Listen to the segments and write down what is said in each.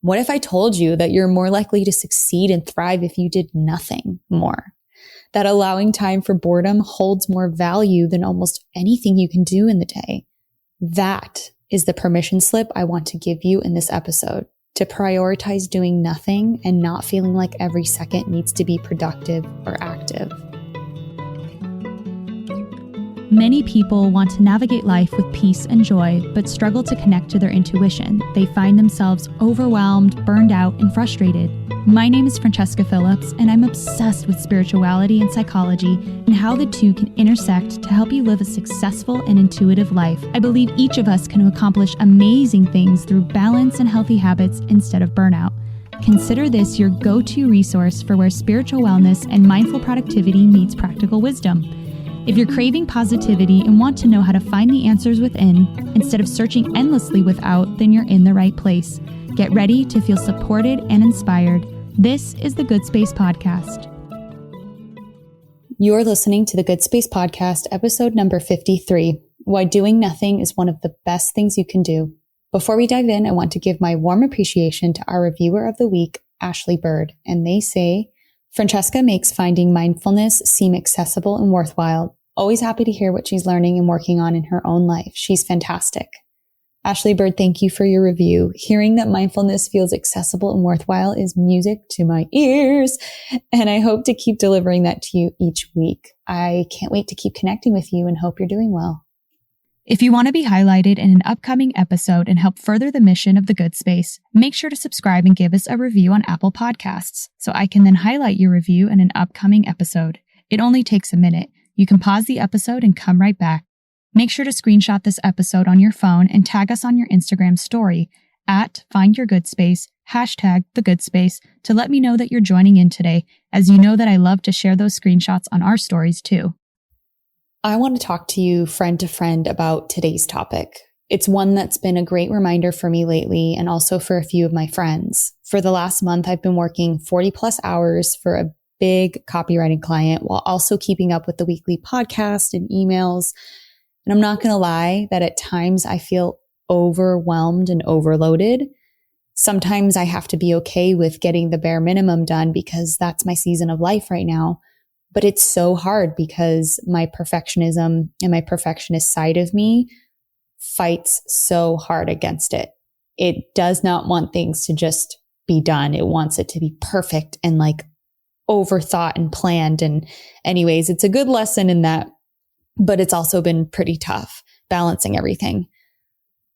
What if I told you that you're more likely to succeed and thrive if you did nothing more? That allowing time for boredom holds more value than almost anything you can do in the day. That is the permission slip I want to give you in this episode, to prioritize doing nothing and not feeling like every second needs to be productive or active. Many people want to navigate life with peace and joy, but struggle to connect to their intuition. They find themselves overwhelmed, burned out, and frustrated. My name is Francesca Phillips, and I'm obsessed with spirituality and psychology and how the two can intersect to help you live a successful and intuitive life. I believe each of us can accomplish amazing things through balance and healthy habits instead of burnout. Consider this your go-to resource for where spiritual wellness and mindful productivity meets practical wisdom. If you're craving positivity and want to know how to find the answers within, instead of searching endlessly without, then you're in the right place. Get ready to feel supported and inspired. This is the Good Space Podcast. You're listening to the Good Space Podcast, episode number 53, Why Doing Nothing is One of the Best Things You Can Do. Before we dive in, I want to give my warm appreciation to our reviewer of the week, Ashley Bird, and they say, Francesca makes finding mindfulness seem accessible and worthwhile. Always happy to hear what she's learning and working on in her own life. She's fantastic. Ashley Bird, thank you for your review. Hearing that mindfulness feels accessible and worthwhile is music to my ears, and I hope to keep delivering that to you each week. I can't wait to keep connecting with you and hope you're doing well. If you want to be highlighted in an upcoming episode and help further the mission of the Good Space, make sure to subscribe and give us a review on Apple Podcasts so I can then highlight your review in an upcoming episode. It only takes a minute. You can pause the episode and come right back. Make sure to screenshot this episode on your phone and tag us on your Instagram story at @FindYourGoodSpace, #TheGoodSpace, to let me know that you're joining in today, as you know that I love to share those screenshots on our stories too. I want to talk to you friend to friend about today's topic. It's one that's been a great reminder for me lately and also for a few of my friends. For the last month, I've been working 40 plus hours for a big copywriting client while also keeping up with the weekly podcast and emails. And I'm not going to lie that at times I feel overwhelmed and overloaded. Sometimes I have to be okay with getting the bare minimum done because that's my season of life right now. But it's so hard because my perfectionism and my perfectionist side of me fights so hard against it. It does not want things to just be done. It wants it to be perfect and like overthought and planned. And anyways, it's a good lesson in that, but it's also been pretty tough balancing everything.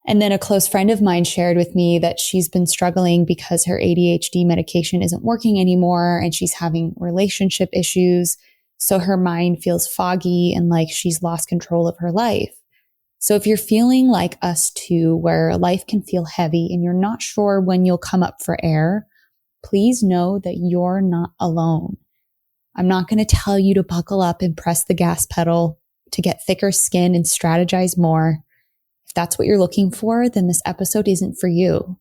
And then a close friend of mine shared with me that she's been struggling because her ADHD medication isn't working anymore and she's having relationship issues. So her mind feels foggy and like she's lost control of her life. So if you're feeling like us too, where life can feel heavy and you're not sure when you'll come up for air, please know that you're not alone. I'm not going to tell you to buckle up and press the gas pedal to get thicker skin and strategize more. If that's what you're looking for, then this episode isn't for you.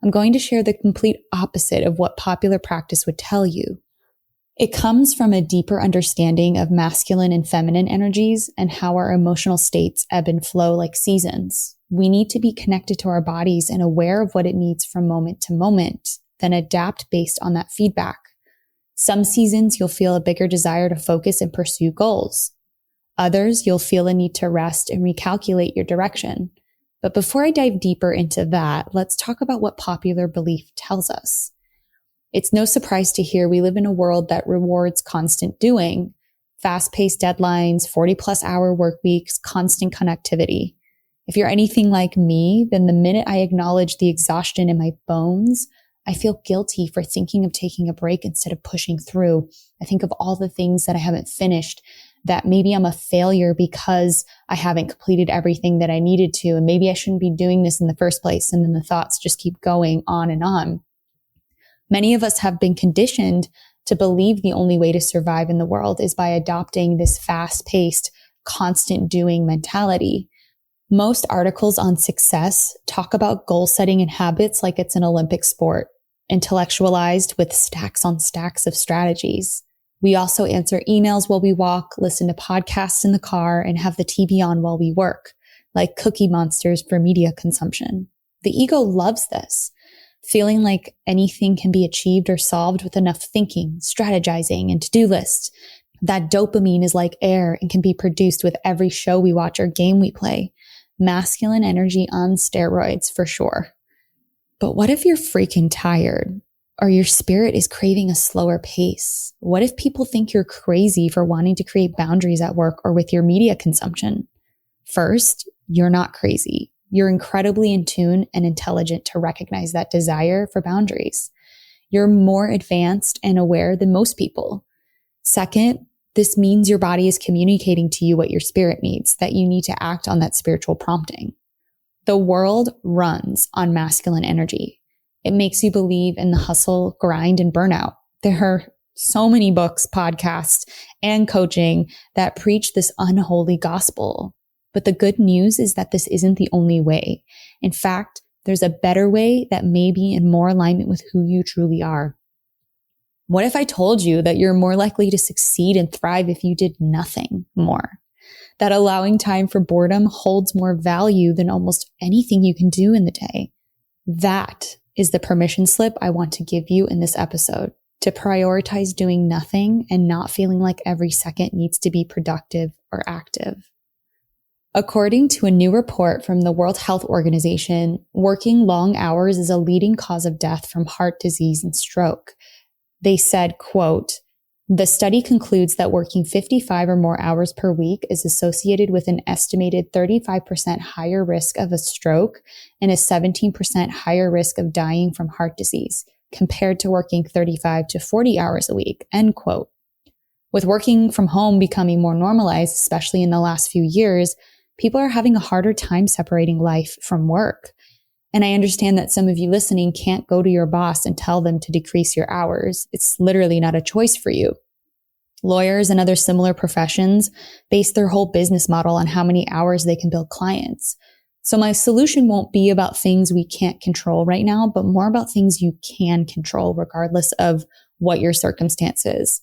I'm going to share the complete opposite of what popular practice would tell you. It comes from a deeper understanding of masculine and feminine energies and how our emotional states ebb and flow like seasons. We need to be connected to our bodies and aware of what it needs from moment to moment, then adapt based on that feedback. Some seasons you'll feel a bigger desire to focus and pursue goals. Others, you'll feel a need to rest and recalculate your direction. But before I dive deeper into that, let's talk about what popular belief tells us. It's no surprise to hear we live in a world that rewards constant doing, fast-paced deadlines, 40-plus hour work weeks, constant connectivity. If you're anything like me, then the minute I acknowledge the exhaustion in my bones, I feel guilty for thinking of taking a break instead of pushing through. I think of all the things that I haven't finished, that maybe I'm a failure because I haven't completed everything that I needed to, and maybe I shouldn't be doing this in the first place. And then the thoughts just keep going on and on. Many of us have been conditioned to believe the only way to survive in the world is by adopting this fast-paced, constant doing mentality. Most articles on success talk about goal setting and habits like it's an Olympic sport, intellectualized with stacks on stacks of strategies. We also answer emails while we walk, listen to podcasts in the car, and have the TV on while we work, like Cookie Monsters for media consumption. The ego loves this. feeling like anything can be achieved or solved with enough thinking, strategizing, and to-do lists. That dopamine is like air and can be produced with every show we watch or game we play. Masculine energy on steroids for sure. But what if you're freaking tired? Or your spirit is craving a slower pace? What if people think you're crazy for wanting to create boundaries at work or with your media consumption? First, you're not crazy. You're incredibly in tune and intelligent to recognize that desire for boundaries. You're more advanced and aware than most people. Second, this means your body is communicating to you what your spirit needs, that you need to act on that spiritual prompting. The world runs on masculine energy. It makes you believe in the hustle, grind, and burnout. There are so many books, podcasts, and coaching that preach this unholy gospel. But the good news is that this isn't the only way. In fact, there's a better way that may be in more alignment with who you truly are. What if I told you that you're more likely to succeed and thrive if you did nothing more? That allowing time for boredom holds more value than almost anything you can do in the day. That is the permission slip I want to give you in this episode, to prioritize doing nothing and not feeling like every second needs to be productive or active. According to a new report from the World Health Organization, working long hours is a leading cause of death from heart disease and stroke. They said, quote, "The study concludes that working 55 or more hours per week is associated with an estimated 35% higher risk of a stroke and a 17% higher risk of dying from heart disease compared to working 35 to 40 hours a week," end quote. With working from home becoming more normalized, especially in the last few years, people are having a harder time separating life from work. And I understand that some of you listening can't go to your boss and tell them to decrease your hours. It's literally not a choice for you. Lawyers and other similar professions base their whole business model on how many hours they can bill clients. So my solution won't be about things we can't control right now, but more about things you can control regardless of what your circumstances.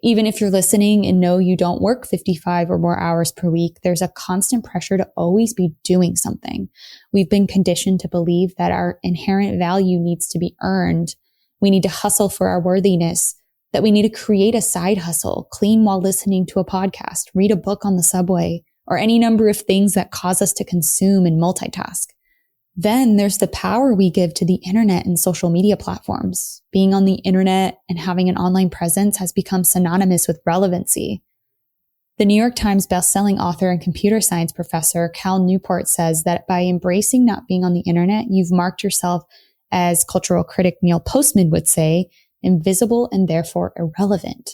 Even if you're listening and know you don't work 55 or more hours per week, there's a constant pressure to always be doing something. We've been conditioned to believe that our inherent value needs to be earned. We need to hustle for our worthiness, that we need to create a side hustle, clean while listening to a podcast, read a book on the subway, or any number of things that cause us to consume and multitask. Then there's the power we give to the internet and social media platforms. Being on the internet and having an online presence has become synonymous with relevancy. The New York Times bestselling author and computer science professor Cal Newport says that by embracing not being on the internet, you've marked yourself, as cultural critic Neil Postman would say, invisible and therefore irrelevant.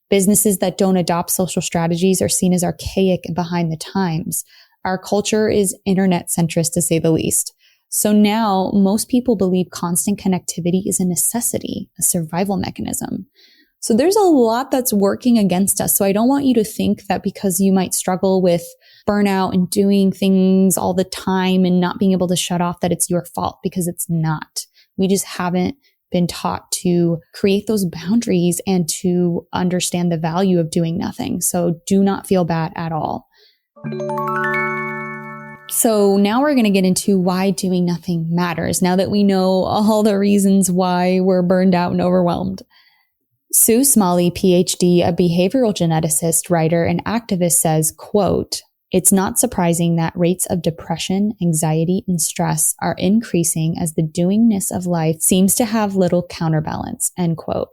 Businesses that don't adopt social strategies are seen as archaic and behind the times. Our culture is internet centrist, to say the least. So now most people believe constant connectivity is a necessity, a survival mechanism. So there's a lot that's working against us. So I don't want you to think that because you might struggle with burnout and doing things all the time and not being able to shut off, that it's your fault, because it's not. We just haven't been taught to create those boundaries and to understand the value of doing nothing. So do not feel bad at all. So now we're going to get into why doing nothing matters, now that we know all the reasons why we're burned out and overwhelmed. Sue Smalley, PhD, a behavioral geneticist, writer, and activist says, quote, "It's not surprising that rates of depression, anxiety, and stress are increasing as the doingness of life seems to have little counterbalance," end quote.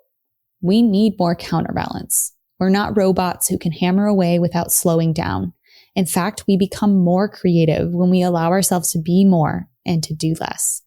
We need more counterbalance. We're not robots who can hammer away without slowing down. In fact, we become more creative when we allow ourselves to be more and to do less.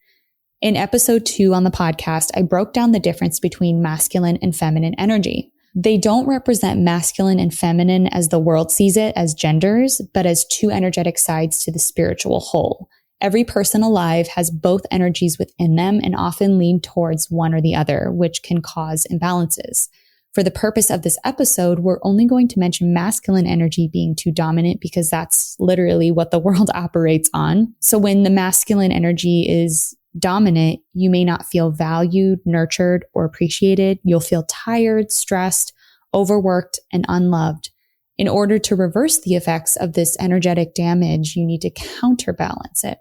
In episode 2 on the podcast, I broke down the difference between masculine and feminine energy. They don't represent masculine and feminine as the world sees it, as genders, but as two energetic sides to the spiritual whole. Every person alive has both energies within them and often lean towards one or the other, which can cause imbalances. For the purpose of this episode, we're only going to mention masculine energy being too dominant because that's literally what the world operates on. So when the masculine energy is dominant, you may not feel valued, nurtured, or appreciated. You'll feel tired, stressed, overworked, and unloved. In order to reverse the effects of this energetic damage, you need to counterbalance it.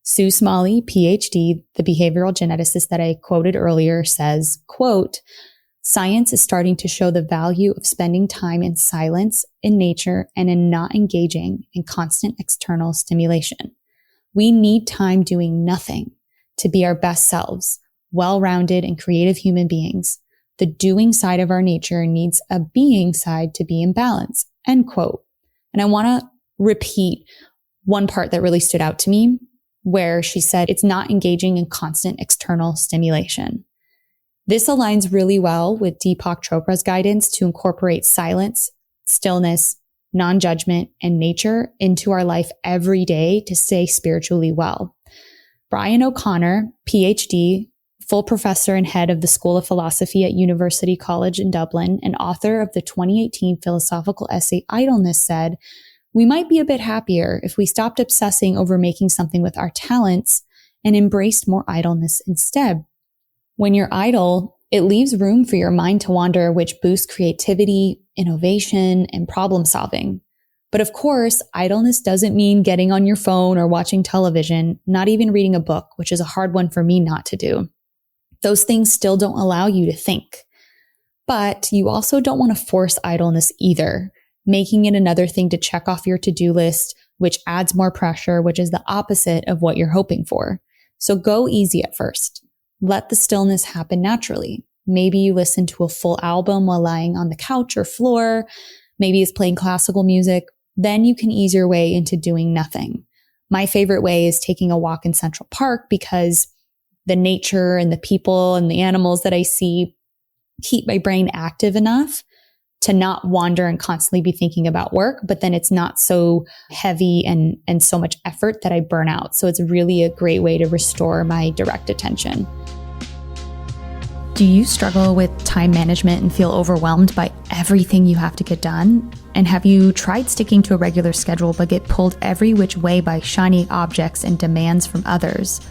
Sue Smalley, PhD, the behavioral geneticist that I quoted earlier, says, quote, "Science is starting to show the value of spending time in silence, in nature, and in not engaging in constant external stimulation. We need time doing nothing to be our best selves, well-rounded and creative human beings. The doing side of our nature needs a being side to be in balance," end quote. And I want to repeat one part that really stood out to me, where she said it's not engaging in constant external stimulation. This aligns really well with Deepak Chopra's guidance to incorporate silence, stillness, non-judgment, and nature into our life every day to stay spiritually well. Brian O'Connor, PhD, full professor and head of the School of Philosophy at University College in Dublin, and author of the 2018 philosophical essay Idleness, said, "We might be a bit happier if we stopped obsessing over making something with our talents and embraced more idleness instead. When you're idle, it leaves room for your mind to wander, which boosts creativity, innovation, and problem solving. But of course, idleness doesn't mean getting on your phone or watching television, not even reading a book, which is a hard one for me not to do. Those things still don't allow you to think. But you also don't want to force idleness either, making it another thing to check off your to-do list, which adds more pressure, which is the opposite of what you're hoping for. So go easy at first. Let the stillness happen naturally. Maybe you listen to a full album while lying on the couch or floor. Maybe it's playing classical music. Then you can ease your way into doing nothing. My favorite way is taking a walk in Central Park because the nature and the people and the animals that I see keep my brain active enough to not wander and constantly be thinking about work, but then it's not so heavy and so much effort that I burn out. So it's really a great way to restore my direct attention. Do you struggle with time management and feel overwhelmed by everything you have to get done? And have you tried sticking to a regular schedule but get pulled every which way by shiny objects and demands from others?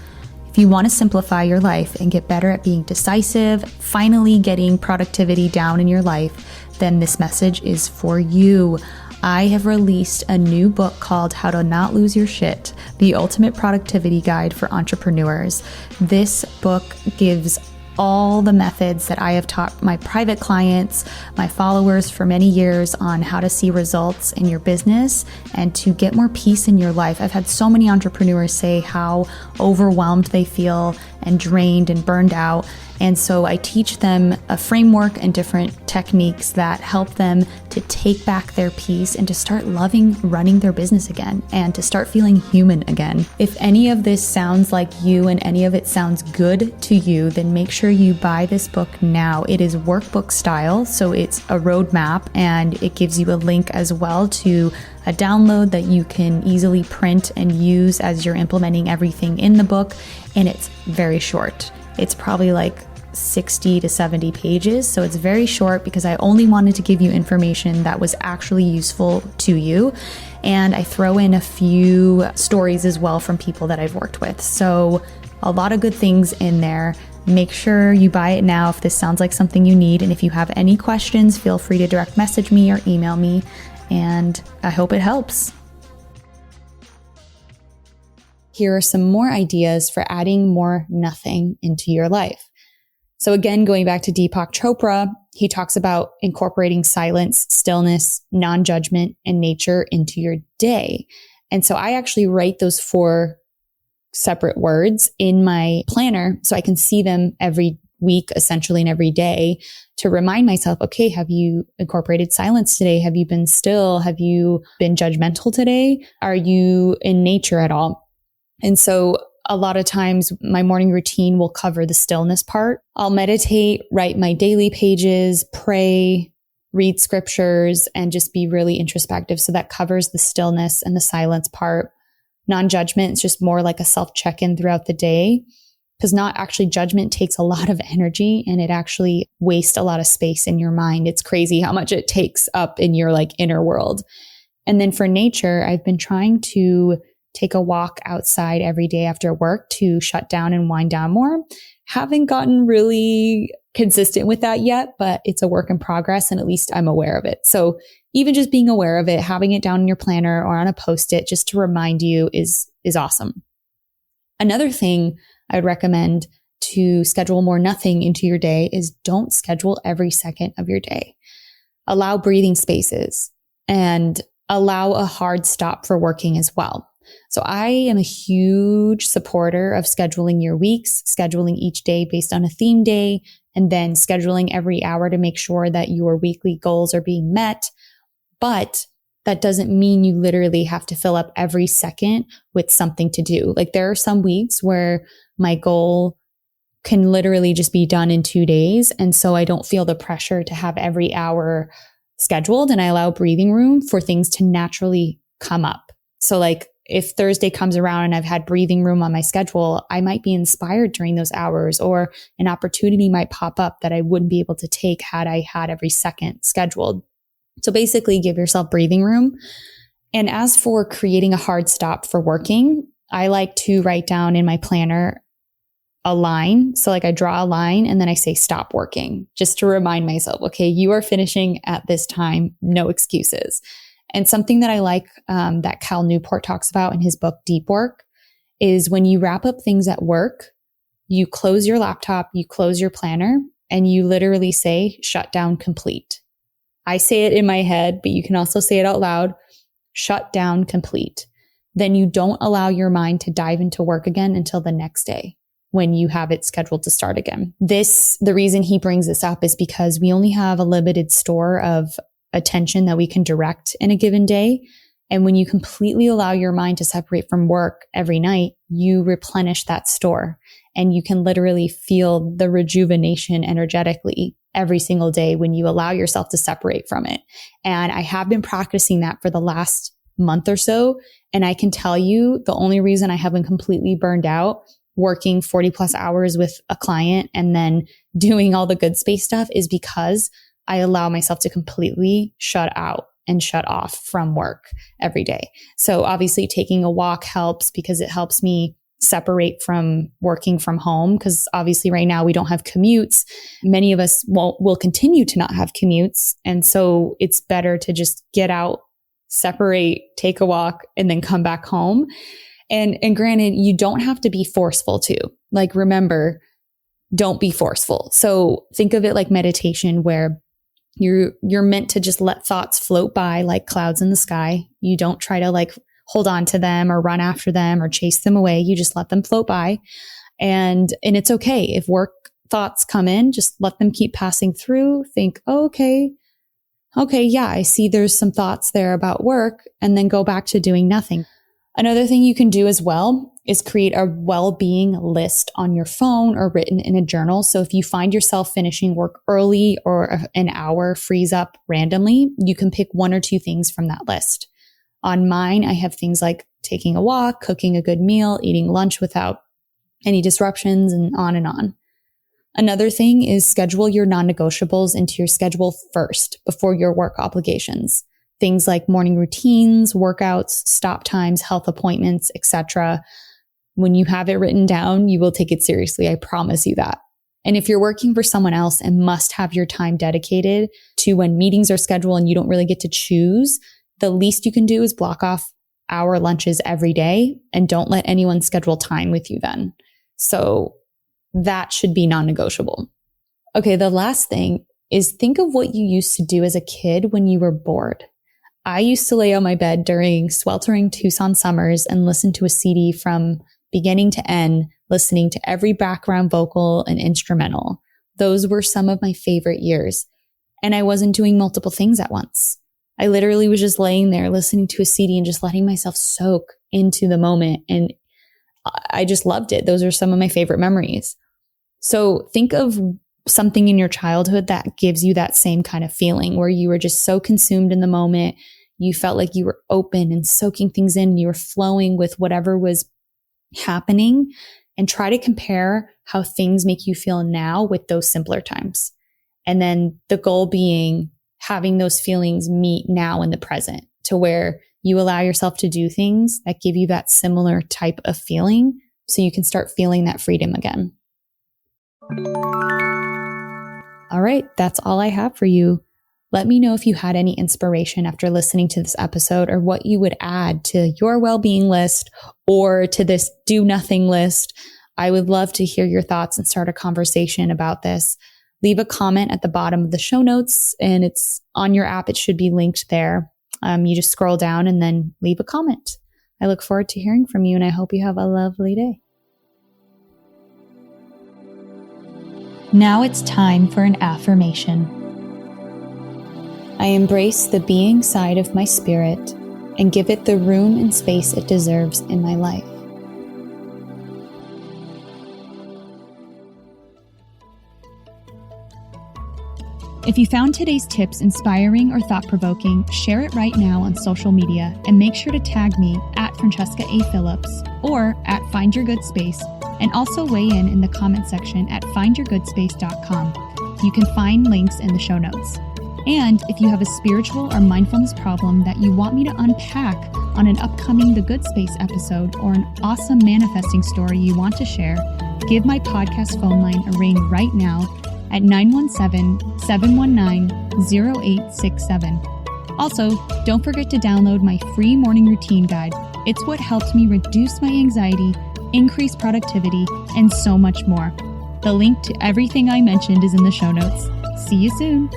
If you want to simplify your life and get better at being decisive, finally getting productivity down in your life, then this message is for you. I have released a new book called How to Not Lose Your Shit, the ultimate productivity guide for entrepreneurs. This book gives all the methods that I have taught my private clients, my followers for many years on how to see results in your business and to get more peace in your life. I've had so many entrepreneurs say how overwhelmed they feel and drained and burned out. And so I teach them a framework and different techniques that help them to take back their peace and to start loving running their business again and to start feeling human again. If any of this sounds like you and any of it sounds good to you, then make sure you buy this book now. It is workbook style, so it's a roadmap, and it gives you a link as well to a download that you can easily print and use as you're implementing everything in the book. And it's very short. It's probably like 60 to 70 pages. So it's very short because I only wanted to give you information that was actually useful to you. And I throw in a few stories as well from people that I've worked with. So a lot of good things in there. Make sure you buy it now if this sounds like something you need. And if you have any questions, feel free to direct message me or email me. And I hope it helps. Here are some more ideas for adding more nothing into your life. So again, going back to Deepak Chopra, he talks about incorporating silence, stillness, non-judgment, and nature into your day. And so I actually write those 4 separate words in my planner so I can see them every week, essentially, and every day to remind myself, okay, have you incorporated silence today? Have you been still? Have you been judgmental today? Are you in nature at all? And so a lot of times my morning routine will cover the stillness part. I'll meditate, write my daily pages, pray, read scriptures, and just be really introspective. So that covers the stillness and the silence part. Non-judgment is just more like a self-check-in throughout the day, because not actually judgment takes a lot of energy and it actually wastes a lot of space in your mind. It's crazy how much it takes up in your inner world. And then for nature, I've been trying to take a walk outside every day after work to shut down and wind down more. Haven't gotten really consistent with that yet, but it's a work in progress and at least I'm aware of it. So even just being aware of it, having it down in your planner or on a Post-it just to remind you is awesome. Another thing I would recommend to schedule more nothing into your day is don't schedule every second of your day. Allow breathing spaces and allow a hard stop for working as well. So I am a huge supporter of scheduling your weeks, scheduling each day based on a theme day, and then scheduling every hour to make sure that your weekly goals are being met. But that doesn't mean you literally have to fill up every second with something to do. Like there are some weeks where my goal can literally just be done in 2 days. And so I don't feel the pressure to have every hour scheduled, and I allow breathing room for things to naturally come up. So like if Thursday comes around and I've had breathing room on my schedule, I might be inspired during those hours, or an opportunity might pop up that I wouldn't be able to take had I had every second scheduled. So basically give yourself breathing room. And as for creating a hard stop for working, I like to write down in my planner a line. So like I draw a line and then I say stop working, just to remind myself, okay, you are finishing at this time, no excuses. And something that I like that Cal Newport talks about in his book, Deep Work, is when you wrap up things at work, you close your laptop, you close your planner, and you literally say, shut down complete. I say it in my head, but you can also say it out loud, shut down complete. Then you don't allow your mind to dive into work again until the next day when you have it scheduled to start again. The reason he brings this up is because we only have a limited store of attention that we can direct in a given day. And when you completely allow your mind to separate from work every night, you replenish that store and you can literally feel the rejuvenation energetically every single day when you allow yourself to separate from it. And I have been practicing that for the last month or so. And I can tell you the only reason I haven't completely burned out working 40 plus hours with a client and then doing all the good space stuff is because I allow myself to completely shut out and shut off from work every day. So obviously taking a walk helps because it helps me separate from working from home, because obviously right now we don't have commutes. Many of us will continue to not have commutes. And so it's better to just get out, separate, take a walk, and then come back home. And granted, you don't have to be forceful too. Like remember, don't be forceful. So think of it like meditation, where you're meant to just let thoughts float by like clouds in the sky. You don't try to like hold on to them or run after them or chase them away. You just let them float by. And it's okay. If work thoughts come in, just let them keep passing through. Think, oh, okay, yeah, I see there's some thoughts there about work, and then go back to doing nothing. Another thing you can do as well is create a well-being list on your phone or written in a journal. So if you find yourself finishing work early or an hour frees up randomly, you can pick 1 or 2 things from that list. On mine, I have things like taking a walk, cooking a good meal, eating lunch without any disruptions, and on and on. Another thing is schedule your non-negotiables into your schedule first before your work obligations. Things like morning routines, workouts, stop times, health appointments, etc. When you have it written down, you will take it seriously. I promise you that. And if you're working for someone else and must have your time dedicated to when meetings are scheduled and you don't really get to choose, the least you can do is block off hour lunches every day and don't let anyone schedule time with you then. So that should be non-negotiable. Okay, the last thing is think of what you used to do as a kid when you were bored. I used to lay on my bed during sweltering Tucson summers and listen to a CD from beginning to end, listening to every background vocal and instrumental. Those were some of my favorite years. And I wasn't doing multiple things at once. I literally was just laying there listening to a CD and just letting myself soak into the moment. And I just loved it. Those are some of my favorite memories. So think of something in your childhood that gives you that same kind of feeling where you were just so consumed in the moment. You felt like you were open and soaking things in. You were flowing with whatever was happening, and try to compare how things make you feel now with those simpler times. And then the goal being having those feelings meet now in the present, to where you allow yourself to do things that give you that similar type of feeling so you can start feeling that freedom again. All right, that's all I have for you. Let me know if you had any inspiration after listening to this episode or what you would add to your well-being list or to this do nothing list. I would love to hear your thoughts and start a conversation about this. Leave a comment at the bottom of the show notes, and it's on your app. It should be linked there. You just scroll down and then leave a comment. I look forward to hearing from you, and I hope you have a lovely day. Now it's time for an affirmation. I embrace the being side of my spirit and give it the room and space it deserves in my life. If you found today's tips inspiring or thought-provoking, share it right now on social media and make sure to tag me at Francesca A. Phillips or at Find Your Good Space, and also weigh in the comment section at findyourgoodspace.com. You can find links in the show notes. And if you have a spiritual or mindfulness problem that you want me to unpack on an upcoming The Good Space episode or an awesome manifesting story you want to share, give my podcast phone line a ring right now at 917-719-0867. Also, don't forget to download my free morning routine guide. It's what helped me reduce my anxiety, increase productivity, and so much more. The link to everything I mentioned is in the show notes. See you soon.